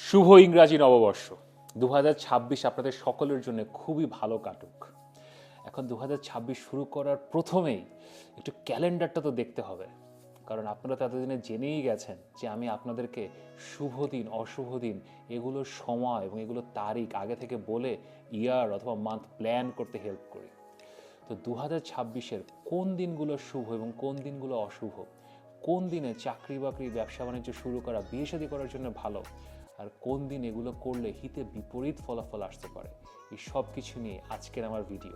শুভ ইংরাজি নববর্ষ 2026 আপনাদের সকলের জন্য খুবই ভালো কাটুক। এখন 2026 শুরু করার প্রথমেই একটু ক্যালেন্ডারটা তো দেখতে হবে, কারণ আপনারা তো এতদিনে জেনেই গেছেন যে আমি আপনাদেরকে শুভ দিন অশুভ দিন এগুলোর সময় এবং এগুলোর তারিখ আগে থেকে বলে ইয়ার অথবা মান্থ প্ল্যান করতে হেল্প করি। তো 2026-এর কোন দিনগুলো শুভ এবং কোন দিনগুলো অশুভ, কোন দিনে চাকরি বাকরি ব্যবসা বাণিজ্য শুরু করা বিয়ে শাদী করার জন্য ভালো, আর কোন দিন এগুলো করলে হিতে বিপরীত ফলাফল আসতে পারে, এই সব কিছু নিয়ে আজকের আমার ভিডিও।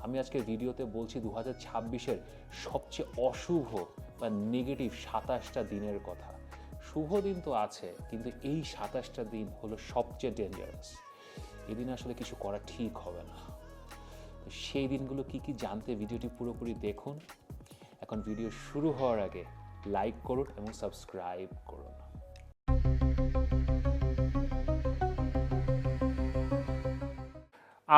আমি আজকের ভিডিওতে বলছি 2026-এর সবচেয়ে অশুভ বা নেগেটিভ 27টা দিনের কথা। শুভ দিন তো আছে, কিন্তু এই 27টা দিন হলো সবচেয়ে ডেঞ্জারাস। এদিন আসলে কিছু করা ঠিক হবে না। তো সেই দিনগুলো কি কি জানতে ভিডিওটি পুরোপুরি দেখুন। এখন ভিডিও শুরু হওয়ার আগে লাইক করুন এবং সাবস্ক্রাইব করুন।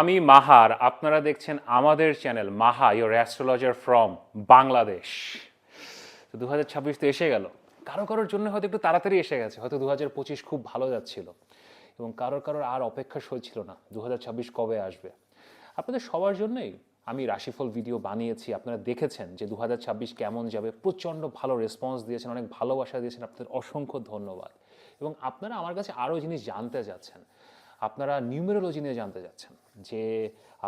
আমি মাহার, আপনারা দেখছেন আমাদের channel Maha your astrologer from Bangladesh. তো 2026 তো এসে গেল, কারো কারোর জন্য হয়তো একটু তাড়াতাড়ি এসে গেছে, হয়তো 2025 খুব ভালো যাচ্ছিল এবং কারোর কারোর আর অপেক্ষা সইছিল না 2026 কবে আসবে। আপনাদের সবার জন্যই আমি রাশিফল ভিডিও বানিয়েছি, আপনারা দেখেছেন যে 2026 কেমন যাবে। প্রচণ্ড ভালো রেসপন্স দিয়েছেন, অনেক ভালোবাসা দিয়েছেন, আপনাদের অসংখ্য ধন্যবাদ। এবং আপনারা আমার কাছে আরও জিনিস জানতে যাচ্ছেন, আপনারা নিউমেরোলজি নিয়ে জানতে যাচ্ছেন যে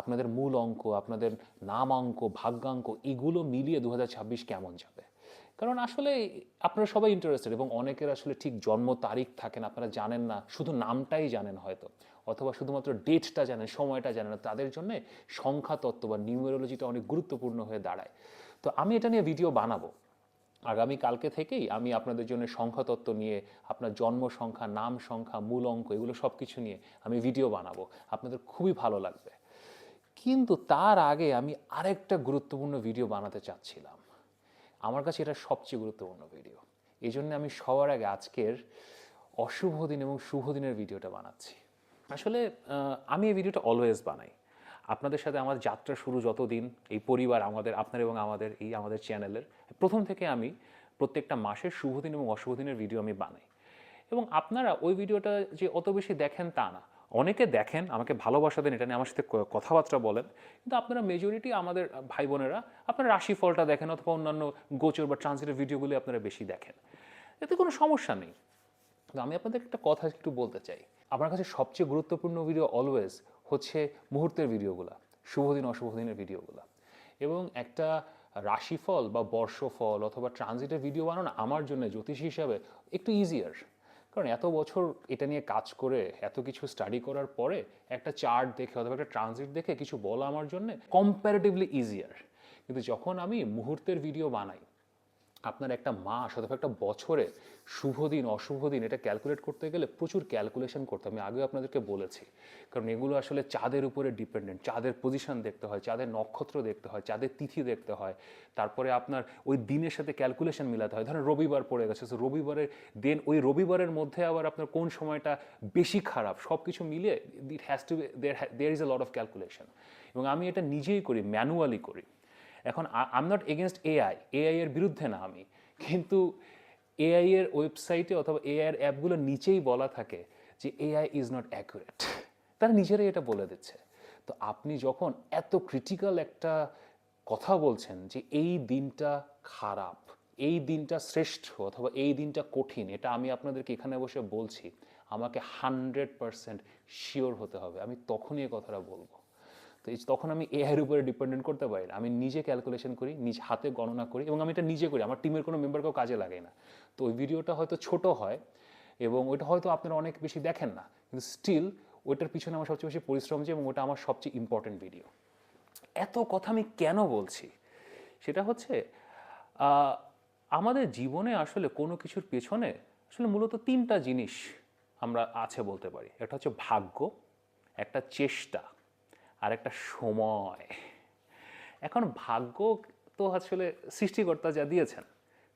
আপনাদের মূল অঙ্ক, আপনাদের নামাঙ্ক, ভাগ্যাঙ্ক এগুলো মিলিয়ে 2026 কেমন যাবে। কারণ আসলে আপনারা সবাই ইন্টারেস্টেড এবং অনেকের আসলে ঠিক জন্ম তারিখ থাকে না, আপনারা জানেন না, শুধু নামটাই জানেন হয়তো, অথবা শুধুমাত্র ডেটটা জানেন, সময়টা জানেন না। তাদের জন্য সংখ্যা তত্ত্ব বা নিউমেরোলজিটা অনেক গুরুত্বপূর্ণ হয়ে দাঁড়ায়। তো আমি এটা নিয়ে ভিডিও বানাবো আগামী কালকে থেকেই। আমি আপনাদের জন্য সংখ্যাতত্ত্ব নিয়ে, আপনার জন্ম সংখ্যা, নাম সংখ্যা, মূল অঙ্ক এগুলো সব কিছু নিয়ে আমি ভিডিও বানাবো, আপনাদের খুবই ভালো লাগবে। কিন্তু তার আগে আমি আরেকটা গুরুত্বপূর্ণ ভিডিও বানাতে চাচ্ছিলাম, আমার কাছে এটা সবচেয়ে গুরুত্বপূর্ণ ভিডিও। এই জন্য আমি সবার আগে আজকের অশুভ দিন এবং শুভ দিনের ভিডিওটা বানাচ্ছি। আসলে আমি এই ভিডিওটা অলওয়েজ বানাই, আপনাদের সাথে আমার যাত্রা শুরু যতদিন, এই পরিবার আমাদের, আপনার এবং আমাদের, এই আমাদের চ্যানেলের প্রথম থেকে আমি প্রত্যেকটা মাসের শুভ দিন এবং অশুভ দিনের ভিডিও আমি বানাই। এবং আপনারা ওই ভিডিওটা যে অত বেশি দেখেন তা না, অনেকে দেখেন, আমাকে ভালোবাসা দেন, এটা নিয়ে আমার সাথে কথাবার্তা বলেন, কিন্তু আপনারা মেজরিটি আমাদের ভাই বোনেরা আপনারা রাশিফলটা দেখেন অথবা অন্যান্য গোচর বা ট্রানজিটের ভিডিওগুলি আপনারা বেশি দেখেন। এতে কোনো সমস্যা নেই, কিন্তু আমি আপনাদের একটা কথা একটু বলতে চাই। আমার কাছে সবচেয়ে গুরুত্বপূর্ণ ভিডিও অলওয়েজ হচ্ছে মুহূর্তের ভিডিওগুলো, শুভ দিন অশুভ দিনের ভিডিওগুলো। এবং একটা রাশিফল বা বর্ষফল অথবা ট্রানজিটের ভিডিও বানানো আমার জন্য জ্যোতিষী হিসাবে একটু ইজিয়ার। কারণ এত বছর এটা নিয়ে কাজ করে, এত কিছু স্টাডি করার পরে একটা চার্ট দেখে অথবা একটা ট্রানজিট দেখে কিছু বলা আমার জন্য কম্প্যারেটিভলি ইজিয়ার। কিন্তু যখন আমি মুহূর্তের ভিডিও বানাই, আপনার একটা মাস অথবা একটা বছরে শুভ দিন অশুভ দিন এটা ক্যালকুলেট করতে গেলে প্রচুর ক্যালকুলেশন করতে, আমি আগেও আপনাদেরকে বলেছি। কারণ এগুলো আসলে চাঁদের উপরে ডিপেন্ডেন্ট, চাঁদের পজিশন দেখতে হয়, চাঁদের নক্ষত্র দেখতে হয়, চাঁদের তিথি দেখতে হয়, তারপরে আপনার ওই দিনের সাথে ক্যালকুলেশন মিলাতে হয়। ধরেন রবিবার পড়ে গেছে, তো রবিবারের দিন, ওই রবিবারের মধ্যে আবার আপনার কোন সময়টা বেশি খারাপ, সব কিছু মিলিয়ে it has to be there is a lot of calculation. এবং আমি এটা নিজেই করি, ম্যানুয়ালি করি। এখন I am not against AI, AI এর বিরুদ্ধে না আমি, কিন্তু এআই এর ওয়েবসাইটে অথবা এআই এর অ্যাপগুলোর নিচেই বলা থাকে যে এআই ইজ নট অ্যাকুরেট, তারা নিজেরাই এটা বলে দিচ্ছে। তো আপনি যখন এত ক্রিটিক্যাল একটা কথা বলছেন যে এই দিনটা খারাপ, এই দিনটা শ্রেষ্ঠ অথবা এই দিনটা কঠিন, এটা আমি আপনাদেরকে এখানে বসে বলছি, আমাকে 100% শিওর হতে হবে, আমি তখনই এই কথাটা বলবো। তো তখন আমি এআইয়ের উপরে ডিপেন্ডেন্ট করতে পারি না, আমি নিজে ক্যালকুলেশন করি, নিজ হাতে গণনা করি এবং আমি এটা নিজে করি, আমার টিমের কোনো মেম্বারকেও কাজে লাগাই না। তো ওই ভিডিওটা হয়তো ছোট হয় এবং ওইটা হয়তো আপনারা অনেক বেশি দেখেন না, কিন্তু স্টিল ওইটার পিছনে আমার সবচেয়ে বেশি পরিশ্রম যে, এবং ওটা আমার সবচেয়ে ইম্পর্টেন্ট ভিডিও। এত কথা আমি কেন বলছি সেটা হচ্ছে, আমাদের জীবনে আসলে কোনো কিছুর পেছনে আসলে মূলত তিনটা জিনিস আমরা আছে বলতে পারি। একটা হচ্ছে ভাগ্য, একটা চেষ্টা, আর একটা সময়। এখন ভাগ্য তো আসলে সৃষ্টিকর্তা যা দিয়েছেন,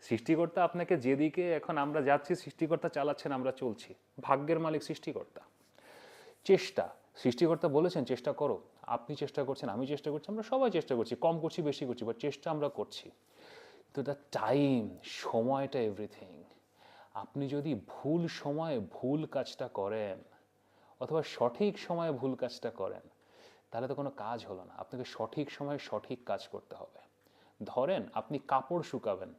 সৃষ্টিকর্তা আপনাকে যেদিকে এখন আমরা যাচ্ছি সৃষ্টিকর্তা চালাচ্ছেন, আমরা চলছি, ভাগ্যের মালিক সৃষ্টিকর্তা। চেষ্টা, সৃষ্টিকর্তা বলেছেন চেষ্টা করো, আপনি চেষ্টা করছেন, আমি চেষ্টা করছি, আমরা সবাই চেষ্টা করছি, কম করছি বেশি করছি, বাট চেষ্টা আমরা করছি। তো দ্য টাইম, সময়টা এভরিথিং। আপনি যদি ভুল সময়ে ভুল কাজটা করেন অথবা সঠিক সময়ে ভুল কাজটা করেন, তাহলে তো কোনো কাজ হলো না। আপনাকে সঠিক সময়ে সঠিক কাজ করতে হবে। ধরেন আপনি কাপড় শুকাবেন,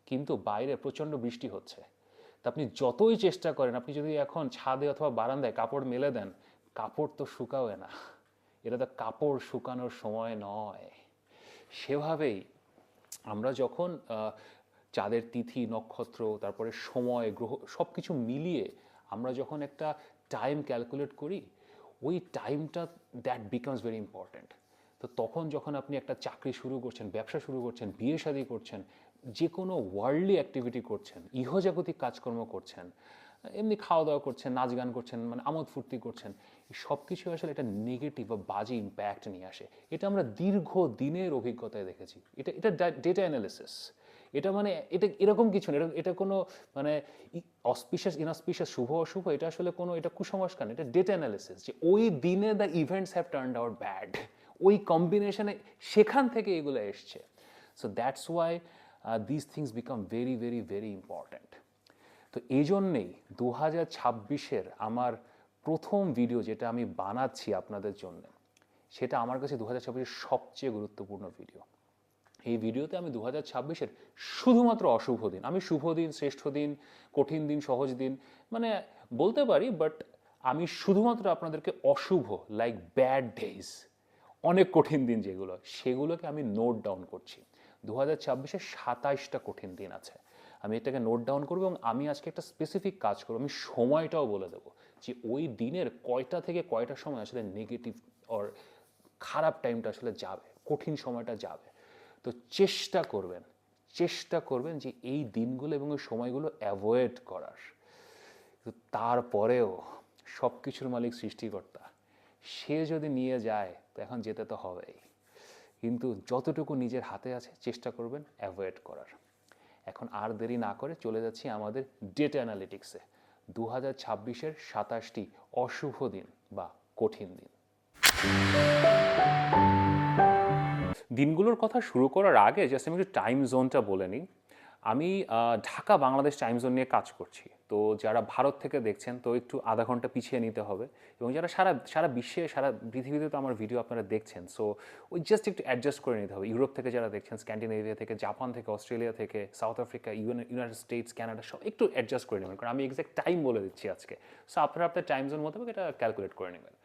কিন্তু বাইরে প্রচণ্ড বৃষ্টি হচ্ছে, তা আপনি যতই চেষ্টা করেন, আপনি যদি এখন ছাদে অথবা বারান্দায় কাপড় মেলে দেন, কাপড় তো শুকাবে না। এটা তো কাপড় শুকানোর সময় নয়। সেভাবেই আমরা যখন চাঁদের তিথি, নক্ষত্র, তারপরে সময়, গ্রহ সব কিছু মিলিয়ে আমরা যখন একটা টাইম ক্যালকুলেট করি, ওই টাইমটা দ্যাট বিকামস ভেরি ইম্পর্ট্যান্ট। তো তখন যখন আপনি একটা চাকরি শুরু করছেন, ব্যবসা শুরু করছেন, বিয়ে শাদী করছেন, যে কোনো ওয়ার্ল্ডলি অ্যাক্টিভিটি করছেন, ইহজাগতিক কাজকর্ম করছেন, এমনি খাওয়া দাওয়া করছেন, নাচ গান করছেন, মানে আমোদ ফুর্তি করছেন, এই সব কিছু আসলে এটা নেগেটিভ বা বাজে ইম্প্যাক্ট নিয়ে আসে। এটা আমরা দীর্ঘ দিনের অভিজ্ঞতায় দেখেছি। এটা এটা ডেটা অ্যানালিসিস। এটা মানে এটা এরকম কিছু না, এটা কোনো মানে অসপিশিয়াস ইনঅসপিশিয়াস, শুভ অশুভ, এটা আসলে কোনো এটা কুসংস্কার না, এটা ডেটা অ্যানালিসিস। যে ওই দিনে the events have turned out bad, ওই কম্বিনেশনে সেখান থেকে এগুলো এসছে। So that's why this things become very very very important. তো এই জন্যেই 2026-এর আমার প্রথম ভিডিও যেটা আমি বানাচ্ছি আপনাদের জন্য, সেটা আমার কাছে 2026-এর সবচেয়ে গুরুত্বপূর্ণ ভিডিও। এই ভিডিওতে আমি 2026-এর শুধুমাত্র অশুভ দিন, আমি শুভ দিন, শ্রেষ্ঠ দিন, কঠিন দিন, সহজ দিন মানে বলতে পারি, বাট আমি শুধুমাত্র আপনাদেরকে অশুভ, লাইক ব্যাড ডেজ, অনেক কঠিন দিন যেগুলো, সেগুলোকে আমি নোট ডাউন করছি। 2026-এ 27টা কঠিন দিন আছে, আমি এটাকে নোট ডাউন করবো এবং আমি আজকে একটা স্পেসিফিক কাজ করবো, আমি সময়টাও বলে দেবো যে ওই দিনের কয়টা থেকে কয়টা সময় আসলে নেগেটিভ অর খারাপ টাইমটা আসলে যাবে, কঠিন সময়টা যাবে। তো চেষ্টা করবেন যে এই দিনগুলো এবং ওই সময়গুলো অ্যাভয়েড করার। তারপরেও সব কিছুর মালিক সৃষ্টিকর্তা, সে যদি নিয়ে যায় তো এখন যেতে তো হবেই, কিন্তু যতটুকু নিজের হাতে আছে চেষ্টা করবেন অ্যাভয়েড করার। এখন আর দেরি না করে চলে যাচ্ছি আমাদের ডেটা অ্যানালিটিক্সে। 2026-এর 27টি অশুভ দিন বা কঠিন দিন। দিনগুলোর কথা শুরু করার আগে জাস্ট আমি একটু টাইম জোনটা বলে নিই। আমি ঢাকা বাংলাদেশ টাইম জোন নিয়ে কাজ করছি। তো যারা ভারত থেকে দেখছেন তো একটু আধা ঘন্টা পিছিয়ে নিতে হবে, এবং যারা সারা বিশ্বে, সারা পৃথিবীতে তো আমার ভিডিও আপনারা দেখছেন, সো ওই জাস্ট একটু অ্যাডজাস্ট করে নিতে হবে। ইউরোপ থেকে যারা দেখছেন, স্ক্যান্ডিনেভিয়া থেকে, জাপান থেকে, অস্ট্রেলিয়া থেকে, south Africa, United states, Canada, সব একটু অ্যাডজাস্ট করে নেবেন, কারণ আমি এক্সাক্ট টাইম বলে দিচ্ছি আজকে। সো আপনারা আপনার টাইম জোন মোতাবেক এটা ক্যালকুলেট করে নেবেন।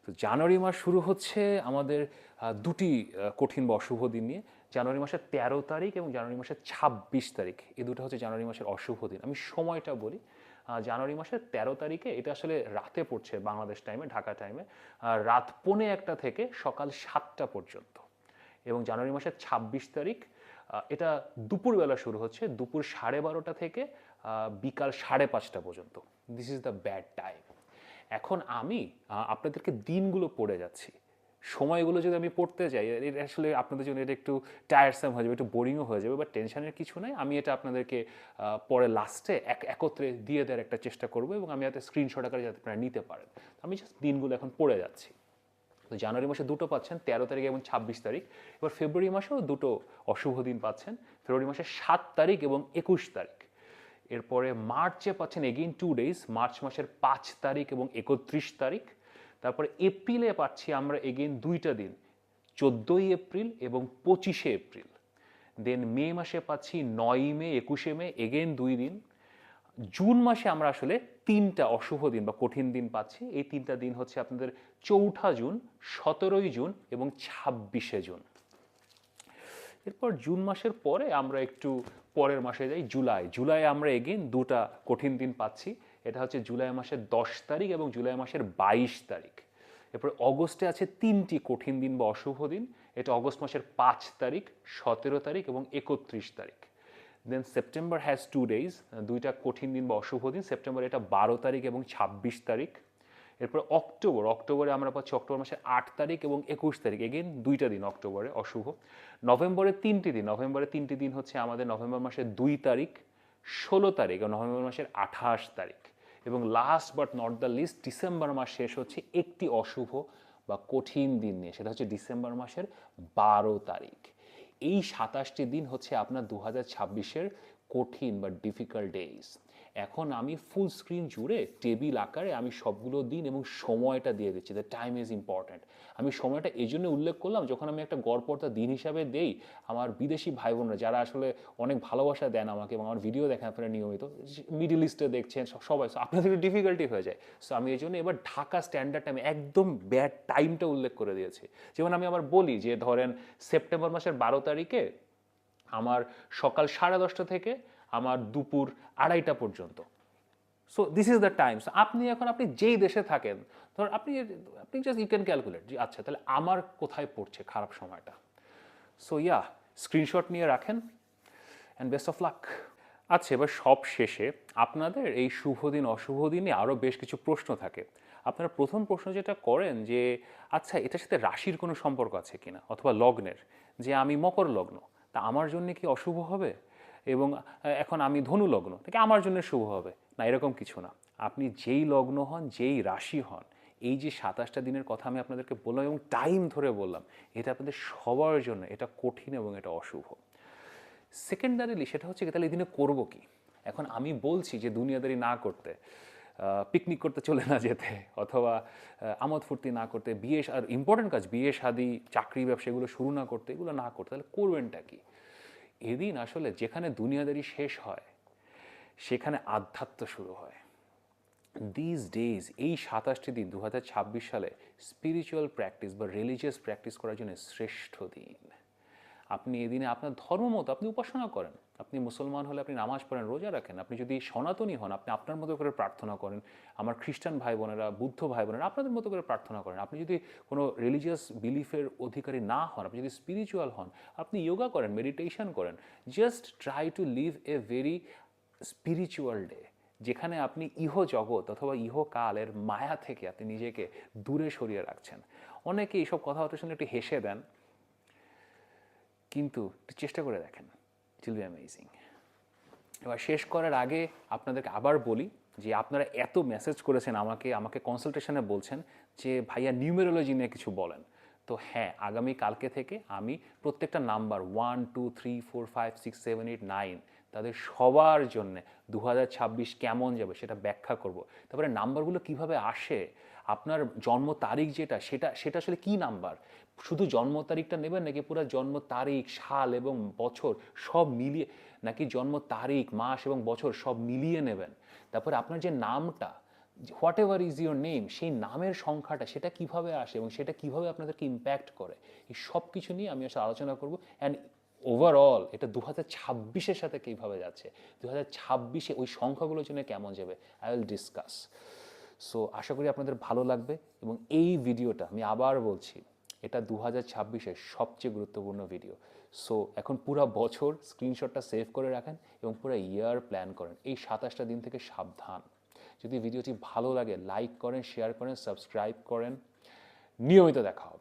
তো জানুয়ারি মাস শুরু হচ্ছে আমাদের দুটি কঠিন বা অশুভ দিন নিয়ে। জানুয়ারি মাসের 13 তারিখ এবং জানুয়ারি মাসের 26 তারিখ, এই দুটো হচ্ছে জানুয়ারি মাসের অশুভ দিন। আমি সময়টা বলি। জানুয়ারি মাসের 13 তারিখে, এটা আসলে রাতে পড়ছে বাংলাদেশ টাইমে, ঢাকা টাইমে, রাত 1:45 থেকে সকাল 7টা পর্যন্ত। এবং জানুয়ারি মাসের 26 তারিখ, এটা দুপুরবেলা শুরু হচ্ছে, দুপুর 12:30 থেকে বিকাল 5:30 পর্যন্ত। This is the bad time. এখন আমি আপনাদেরকে দিনগুলো পড়ে যাচ্ছি, সময়গুলো যদি আমি পড়তে যাই এটা আসলে আপনাদের জন্য এটা একটু টায়ারসাম হয়ে যাবে, একটু বোরিংও হয়ে যাবে, বাট টেনশনের কিছু নাই। আমি এটা আপনাদেরকে পরে লাস্টে একত্রে দিয়ে দেওয়ার একটা চেষ্টা করবো, এবং আমি যাতে স্ক্রিনশট আকারে যাতে আপনারা নিতে পারেন। আমি জাস্ট দিনগুলো এখন পড়ে যাচ্ছি। তো জানুয়ারি মাসে দুটো পাচ্ছেন, 13 তারিখ এবং 26 তারিখ। এবার ফেব্রুয়ারি মাসেও দুটো অশুভ দিন পাচ্ছেন, ফেব্রুয়ারি মাসে 7 তারিখ এবং 21 তারিখ। এরপরে মার্চে পাচ্ছেন এগেইন 2 ডেজ, মার্চ মাসের 5 তারিখ এবং 31 তারিখ। তারপরে এপ্রিলে পাচ্ছি আমরা এগেইন দুইটা দিন, 14ই এপ্রিল এবং 25শে এপ্রিল। দেন মে মাসে পাচ্ছি 9ই মে, 21শে মে, এগেইন 2 দিন। জুন মাসে আমরা আসলে 3টা অশুভ দিন বা কঠিন দিন পাচ্ছি। এই 3টা দিন হচ্ছে আপনাদের 4ঠা জুন, 17ই জুন এবং 26শে জুন। এরপর জুন মাসের পরে আমরা একটু পরের মাসে যাই, জুলাই আমরা এগেইন দুটা কঠিন দিন পাচ্ছি। এটা হচ্ছে জুলাই মাসের 10 তারিখ এবং জুলাই মাসের 22 তারিখ। এরপর অগস্টে আছে 3টি কঠিন দিন বা অশুভ দিন, এটা অগস্ট মাসের 5 তারিখ, 17 তারিখ এবং 31 তারিখ। দেন সেপ্টেম্বর হ্যাজ 2 ডেজ, দুইটা কঠিন দিন বা অশুভ দিন, সেপ্টেম্বর এটা 12 তারিখ এবং 26 তারিখ। এরপর অক্টোবরে আমরা পাচ্ছি অক্টোবর মাসের 8 তারিখ এবং 21 তারিখ, এগেইন দুইটা দিন অক্টোবরে অশুভ। নভেম্বরের তিনটি দিন হচ্ছে আমাদের নভেম্বর মাসের 2 তারিখ, 16 তারিখ এবং নভেম্বর মাসের 28 তারিখ। এবং last but not the least, December মাস শেষ হচ্ছে একটি অশুভ বা কঠিন দিন নিয়ে, সেটা হচ্ছে ডিসেম্বর মাসের 12 তারিখ। এই 27টি দিন হচ্ছে আপনার 2026-এর কঠিন বা ডিফিকাল্ট ডেজ। এখন আমি ফুল স্ক্রিন জুড়ে টেবিল আকারে আমি সবগুলো দিন এবং সময়টা দিয়ে দিচ্ছি। The time is important. আমি সময়টা এই জন্য উল্লেখ করলাম, যখন আমি একটা গড়পড়তা দিন হিসাবে দেই, আমার বিদেশি ভাই বোনরা যারা আসলে অনেক ভালোবাসা দেন আমাকে এবং আমার ভিডিও দেখেন আপনারা নিয়মিত, মিডল ইস্টে দেখছেন সবাই, আপনাদের একটু ডিফিকাল্টি হয়ে যায়। সো আমি এই জন্য এবার ঢাকা স্ট্যান্ডার্ড টাইমে একদম ব্যাড টাইমটা উল্লেখ করে দিয়েছি। যেমন আমি আবার বলি যে ধরেন সেপ্টেম্বর মাসের 12 তারিখে আমার সকাল 10:30 থেকে আমার দুপুর 2:30 পর্যন্ত। So this is the time. আপনি এখন আপনি যেই দেশে থাকেন, ধর আপনি আপনি জাস্ট ইউ ক্যান ক্যালকুলেট যে আচ্ছা তাহলে আমার কোথায় পড়ছে খারাপ সময়টা। সো ইয়া, স্ক্রিনশট নিয়ে রাখেন অ্যান্ড বেস্ট অফ লাক। আচ্ছা, এবার সব শেষে আপনাদের এই শুভ দিন অশুভ দিনে আরও বেশ কিছু প্রশ্ন থাকে। আপনারা প্রথম প্রশ্ন যেটা করেন যে আচ্ছা এটার সাথে রাশির কোনো সম্পর্ক আছে কিনা, অথবা লগ্নের, যে আমি মকর লগ্ন, তা আমার জন্য কি অশুভ হবে, এবং এখন আমি ধনু লগ্ন, তাকে আমার জন্য শুভ হবে না, এরকম কিছু না। আপনি যেই লগ্ন হন, যেই রাশি হন, এই যে 27টা দিনের কথা আমি আপনাদেরকে বললাম এবং টাইম ধরে বললাম, এটা আপনাদের সবার জন্য এটা কঠিন এবং এটা অশুভ। সেকেন্ডারিলি সেটা হচ্ছে কি, তাহলে এই দিনে করবো কি? এখন আমি বলছি যে দুনিয়াদারি না করতে, পিকনিক করতে চলে না যেতে, অথবা আমোদ ফুর্তি না করতে, বিয়ে আর ইম্পর্টেন্ট কাজ বিয়ে শাদি চাকরি ব্যবসা এগুলো শুরু না করতে, এগুলো না করতে, তাহলে করবেনটা কি? এদিন আসলে যেখানে দুনিয়াদারি শেষ হয় সেখানে আধ্যাত্ম শুরু হয়। দিস ডেজ, এই 27টি দিন 2026 সালে স্পিরিচুয়াল প্র্যাকটিস বা রিলিজিয়াস প্র্যাকটিস করার জন্য শ্রেষ্ঠ দিন। আপনি এদিনে আপনার ধর্ম মতো আপনি উপাসনা করেন। আপনি মুসলমান হলে আপনি নামাজ পড়েন, রোজা রাখেন। আপনি যদি সনাতনী হন, আপনি আপনার মতো করে প্রার্থনা করেন। আমার খ্রিস্টান ভাই বোনেরা, বুদ্ধ ভাই বোনেরা আপনাদের মতো করে প্রার্থনা করেন। আপনি যদি কোনো রিলিজিয়াস বিলিফের অধিকারী না হন, আপনি যদি স্পিরিচুয়াল হন, আপনি যোগা করেন, মেডিটেশন করেন। Just try to live a very spiritual day, যেখানে আপনি ইহ জগৎ অথবা ইহকালের মায়া থেকে আপনি নিজেকে দূরে সরিয়ে রাখছেন। অনেকে এইসব কথাবার্তা শুনে একটু হেসে দেন, কিন্তু একটু চেষ্টা করে দেখেন, ইট উইল বি অ্যামেজিং। এবার শেষ করার আগে আপনাদেরকে আবার বলি যে আপনারা এত মেসেজ করেছেন আমাকে কনসালটেশনে বলছেন যে ভাইয়া নিউমেরোলজি নিয়ে কিছু বলেন। তো হ্যাঁ, আগামী কালকে থেকে আমি প্রত্যেকটা নাম্বার 1 2 3 4 5 6 7 8 9 তাদের সবার জন্যে 2026 কেমন যাবে সেটা ব্যাখ্যা করব। তারপরে নাম্বারগুলো কিভাবে আসে, আপনার জন্ম তারিখ যেটা সেটা সেটা আসলে কী নাম্বার, শুধু জন্ম তারিখটা নেবেন নাকি পুরো জন্ম তারিখ, সাল এবং বছর সব মিলিয়ে, নাকি জন্ম তারিখ, মাস এবং বছর সব মিলিয়ে নেবেন। তারপরে আপনার যে নামটা, what ever is your name, সেই নামের সংখ্যাটা সেটা কিভাবে আসে এবং সেটা কিভাবে আপনাদেরকে ইম্প্যাক্ট করে, এই সব কিছু নিয়ে আমি আসলে আলোচনা করব। অ্যান্ড ওভারঅল এটা 2026-এর সাথে কীভাবে যাচ্ছে, 2026-এ ওই সংখ্যাগুলোর জন্য কেমন যাবে, আই উইল ডিসকাস। সো আশা করি আপনাদের ভালো লাগবে। এবং এই ভিডিওটা আমি আবার বলছি, এটা 2026-এর সবচেয়ে গুরুত্বপূর্ণ ভিডিও। সো এখন পুরো বছর স্ক্রিনশটটা সেভ করে রাখেন এবং পুরো ইয়ার প্ল্যান করেন। এই 27টা দিন থেকে সাবধান। যদি ভিডিওটি ভালো লাগে লাইক করেন, শেয়ার করেন, সাবস্ক্রাইব করেন। নিয়মিত দেখা হবে।